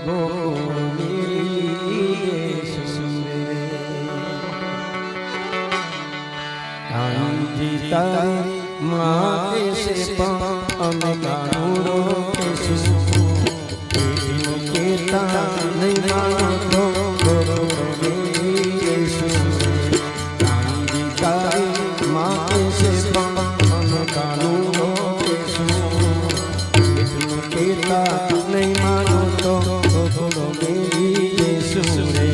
गोकुल मेरी सुरे कांजी तारी माँ के से अमे कानूरो के सु केता नहीं मानो तो गोकुल मेरी सुरे कांजी तारी माँ के से अमे कानूरो के सु केता नहीं मानो तो गोकुल मेरी सुरे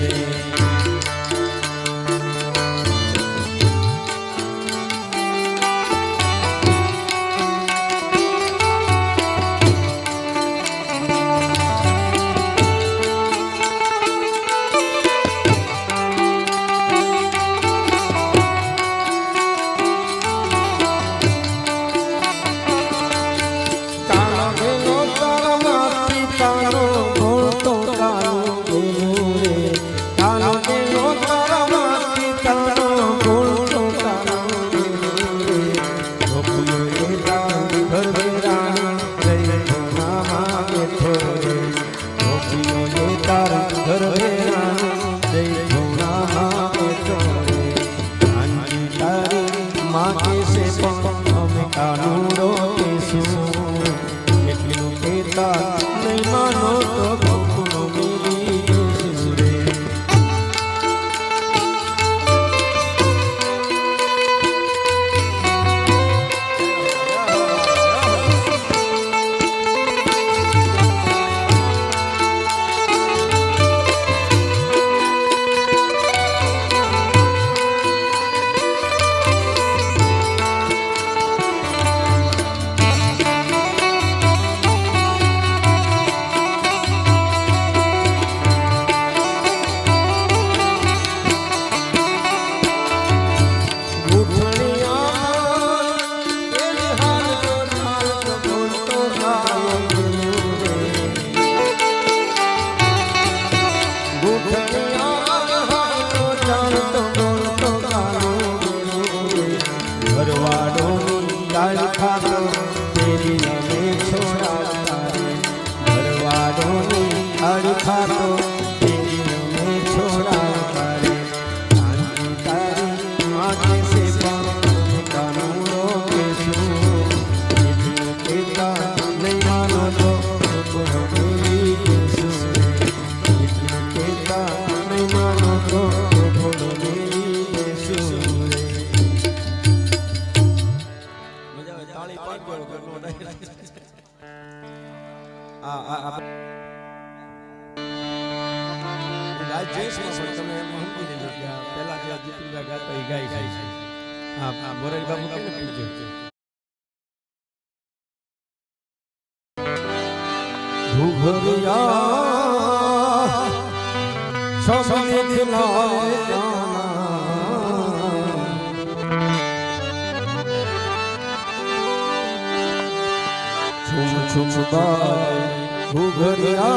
घुघरिया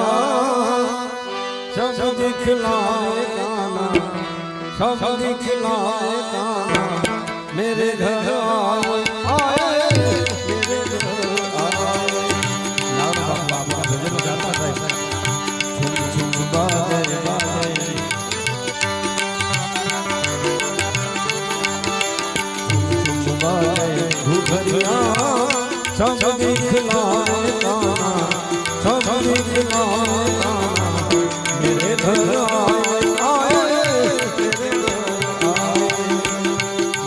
सब दिखलाए गाना सब दिखलाए गाना मेरे घर आए मेरे घर आए नाम बाबा भजन गाता था झुम झुम बाजे बाजे झुम झुम बाजे घुघरिया सब दिखलाए गाना सब दिखलाए गाना मेरे घर आए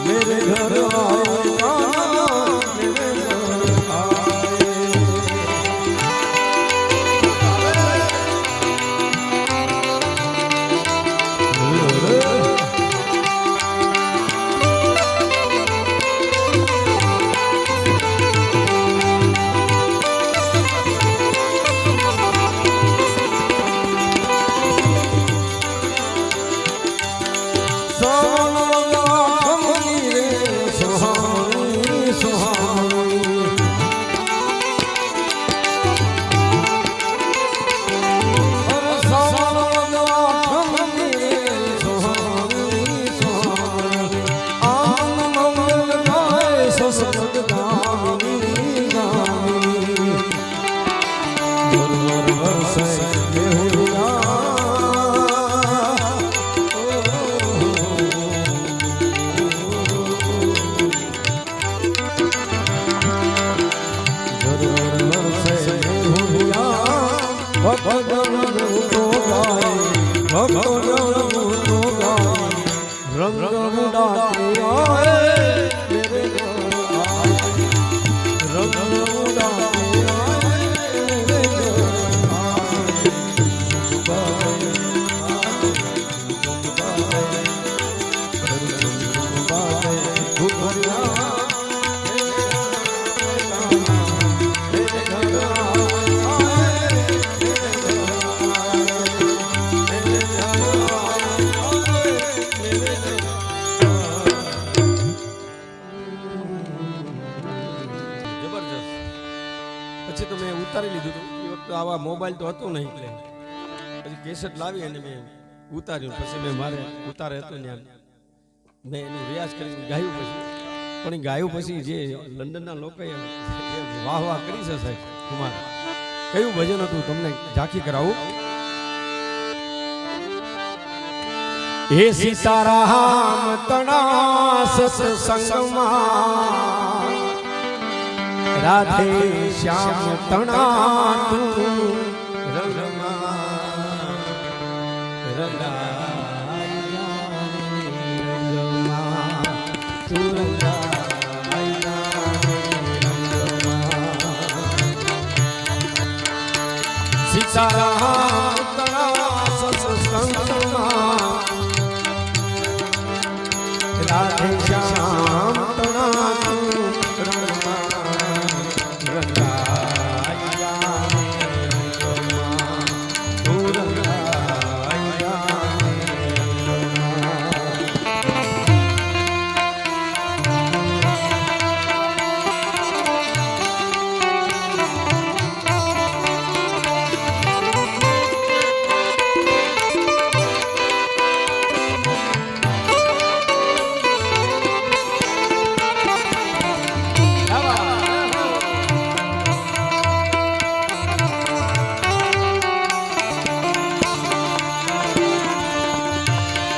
मेरे घर आए જળમૂતો ગાય ભક્તો જળમૂતો ગાય રંગ ઉડાતે આए मेरे घर आए रंग उड़ाते आए मेरे घर પછી તો મેં ઉતારી લીધું હતું એ વખતે આવા મોબાઈલ તો હતો નહીં એટલે પછી કેસેટ લાવી અને મેં ઉતાર્યું પછી મેં મારે ઉતારે હતો ત્યાં મેં એનું રિયાઝ કરીને ગાયું પછી પણ એ ગાયું પછી જે લંડનના લોકોએ વાહ વાહ કરી છે સાહેબ કુમાર કયું ભજન હતું તમને ઝાંખી કરાવું હે સીતારામ તણા સત્સંગમાં રાધે શ્યામ તણા તું રંગમાં તું સીતારામ તણા સત્સંગમાં રાધે શ્યામ તણા તું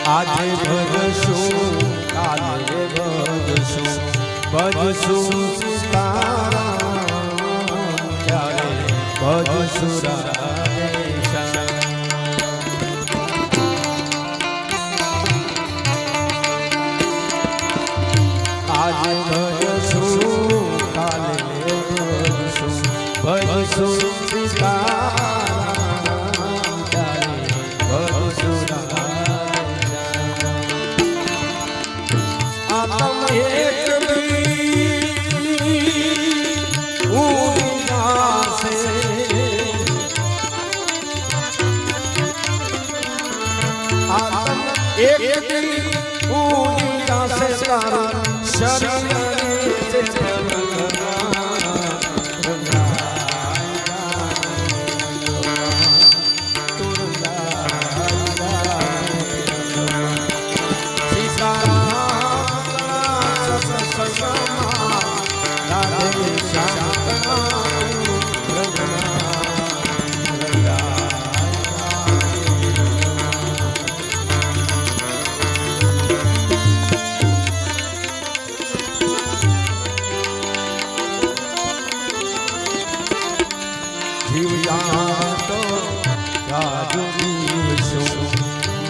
આજે ભજશું કાલે ભજશું ભજશું સીતારામ ક્યારે ભજશું રાધેશ્યામ આજે ભજશું કાલે ભજશું ભજશું સીતારામ ક્યારે ભજશું एक पूजा से तारा शरीर से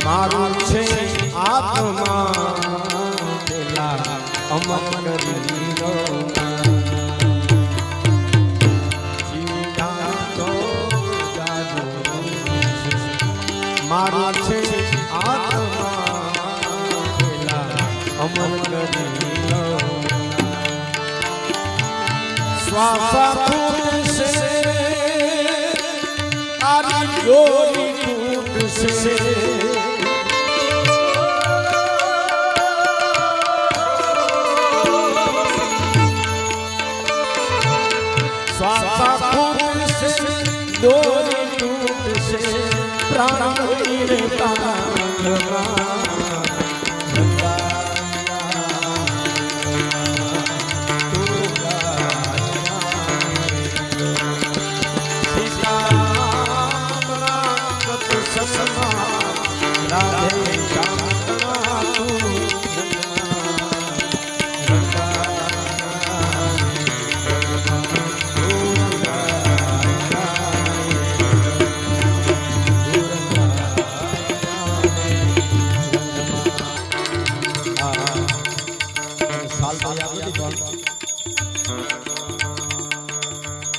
મારું છે આત્મા પેલા અમર કરી મારું છે આત્મા પેલા અમર કરી શ્વાસ છે આરી ગોરી તૂટશે डोरी टूटसे प्राण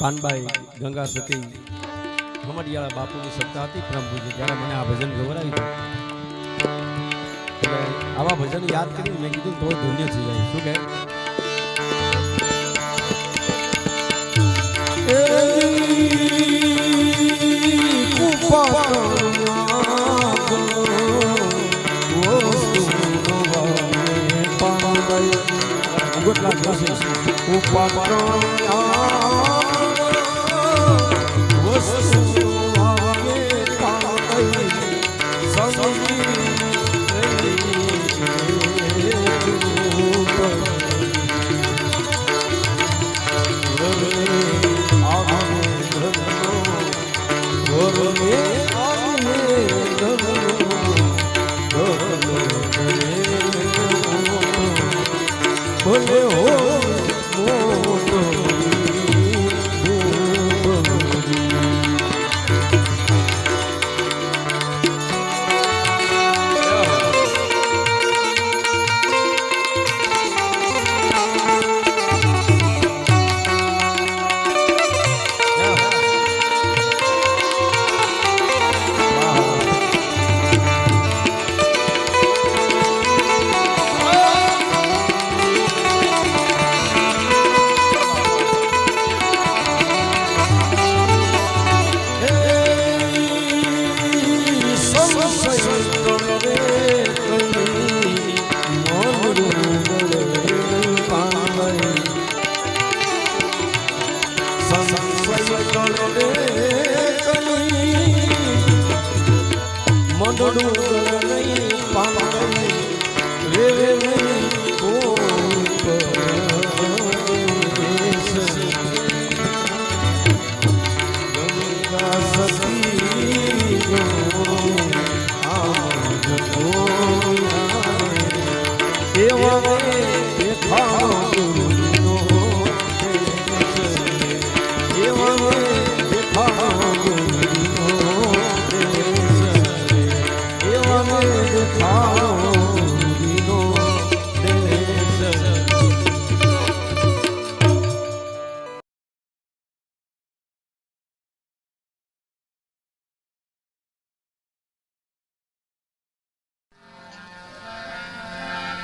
પાનબાઈ ગંગા સતી હમડિયાળા બાપુની સત્તા હતી પરમ પૂજ્ય ત્યારે મને આ ભજન ગવરાવ્યું એટલે આવા ભજન યાદ કરીને મેં કીધું તો ધન્ય થઈ જાય શું કહે ગોટલા જોશે ભલે હો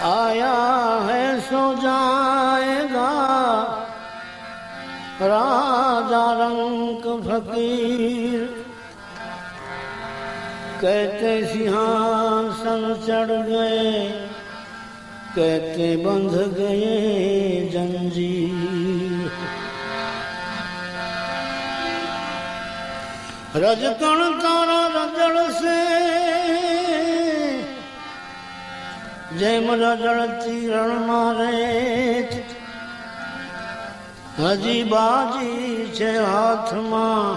आया है सो जाएगा राजा रंग फकीर कहते सिंहासन चढ़ गए कहते बंध गए जंजीर रजकण तारा रजड़ से જેમ રજળતી રણમાં રેત હજી બાજી છે હાથમાં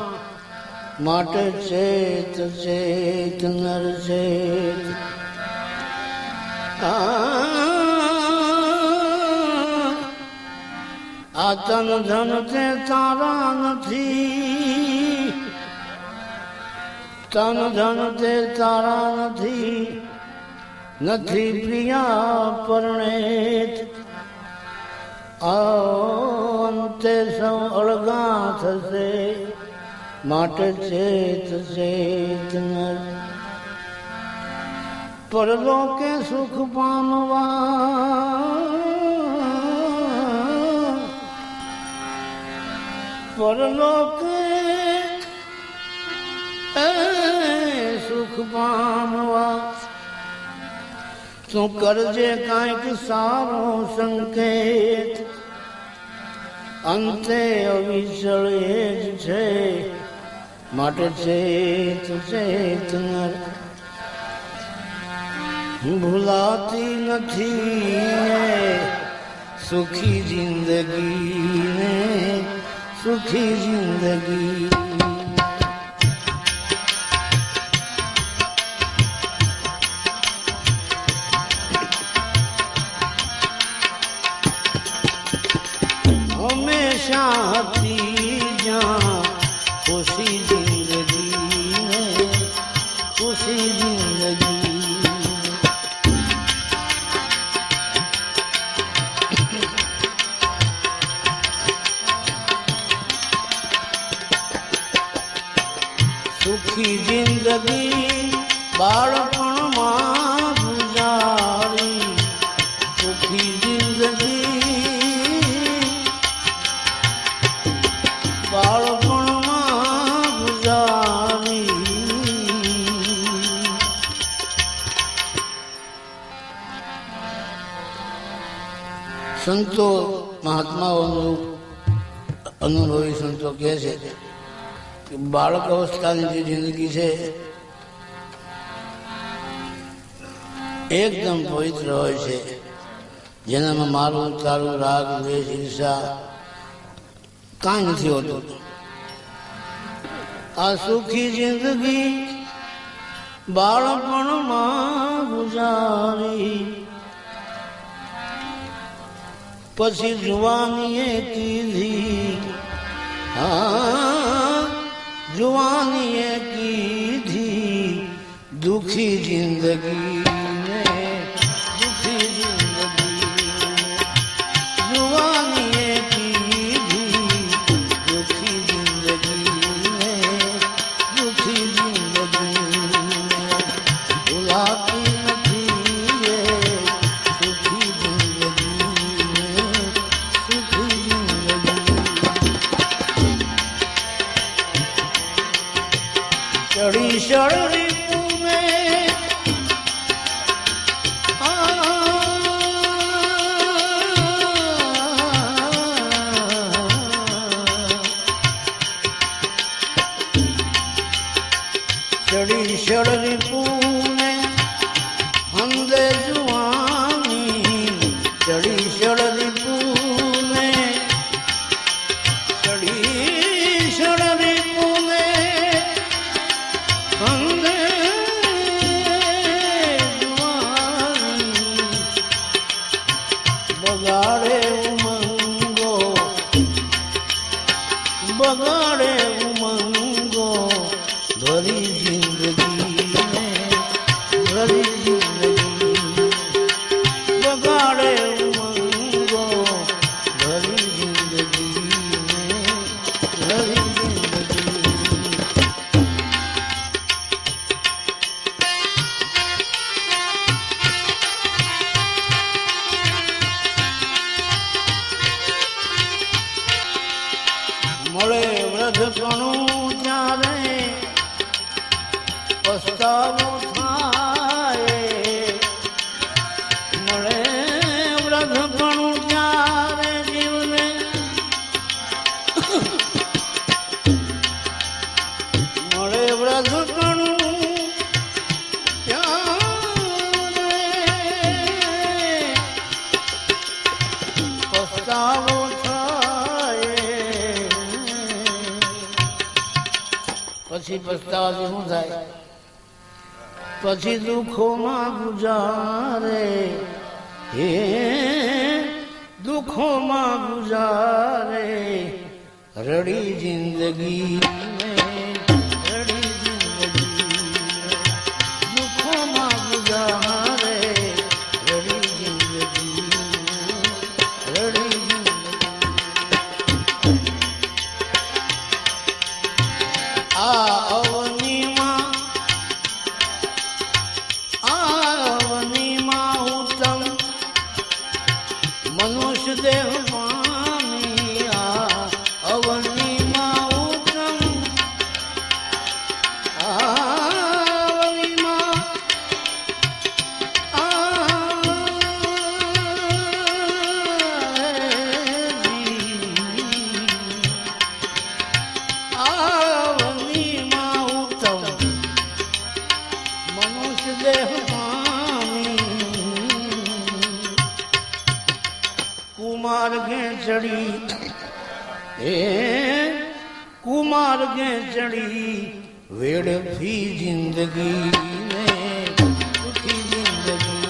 માટે ચેત ચેત નર ચેત આ તન ધન તે તારા નથી તન ધન તે તારા નથી નથી પ્રિયા પરણેત અંતે સૌ અળગા થશે માટે ચેત ચેત નર પરલોકે સુખ પામવા પરલોકે સુખ પામવા તું કરજે કાંઈક સારો સંકેત અંતે અવિચળ એ જ છે માટે ચેત ચેત નર ભૂલાતી નથી સુખી જિંદગી ને સુખી જિંદગી હતી જ્યાં ખુશી જિંદગી ખુશી જિંદગી બાળપણમાં ગુજારી સુખી જિંદગી બાળપણમાં ગુજારી સંતો મહાત્માઓનું અનુભવી સંતો કહે છે કે બાળક અવસ્થાની જે જિંદગી છે એકદમ પવિત્ર હોય છે, જેનામાં મારું તારું રાગ દ્વેષ ઈર્ષા કાંઈ નથી હોતું. આ સુખી જિંદગી બાળપણમાં ગુજારી પછી જુવાનીએ કીધી, હા જુવાનીએ કીધી દુખી જિંદગી ચડી શરદી પૂમે ચડી શરદી પૂમે હંદે જુવાની ચડી શરદી પૂમે ચડી શરદી પૂમે બગાડે ઉમંગો બગાડે ઉમંગો ભરી જિંદગી ભરી જિંદગી બગાડે ઉમંગો ભરી જિંદગી ભરી જિંદગી. મળે વ્રધપણું ત્યારે પસ્તાવો થાય, મળે વ્રધપણું ત્યારે જીવને મળે વ્રધપણું ત્યારે પસ્તાવો પછી પસ્તાવાથી શું થાય? પછી દુઃખોમાં ગુજારે, હે દુઃખોમાં ગુજારે રડી જિંદગી રડી જિંદગી દુઃખોમાં ગુજારે રડી જિંદગી રડી આ અવનીમાં ઉત્તમ મનુષ્ય દેહ પામી, આ અવનીમાં ઉત્તમ અવનીમાં દેહ પામી કુમાર ગે ચડી એ કુમાર ગે ચડી વેડફી જિંદગી ને સુખી જિંદગી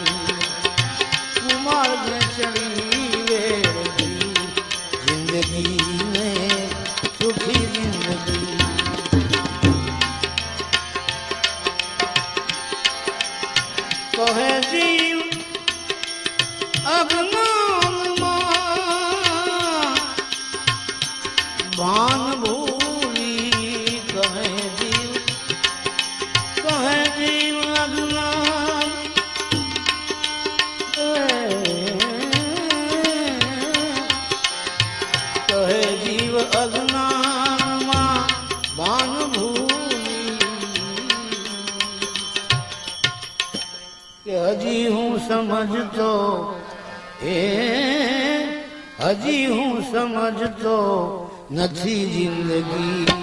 કુમાર ગે ચડી વેડફી જિંદગી ને સુખી જિંદગી. કહે જીવ અજ્ઞાનમાં ભાન ભૂલી, કહે જીવ અજ્ઞાન કહે જીવ અજ્ઞાનમાં ભાન ભૂલી કે હજી હું સમજતો હજી હું સમજતો નથી જિંદગી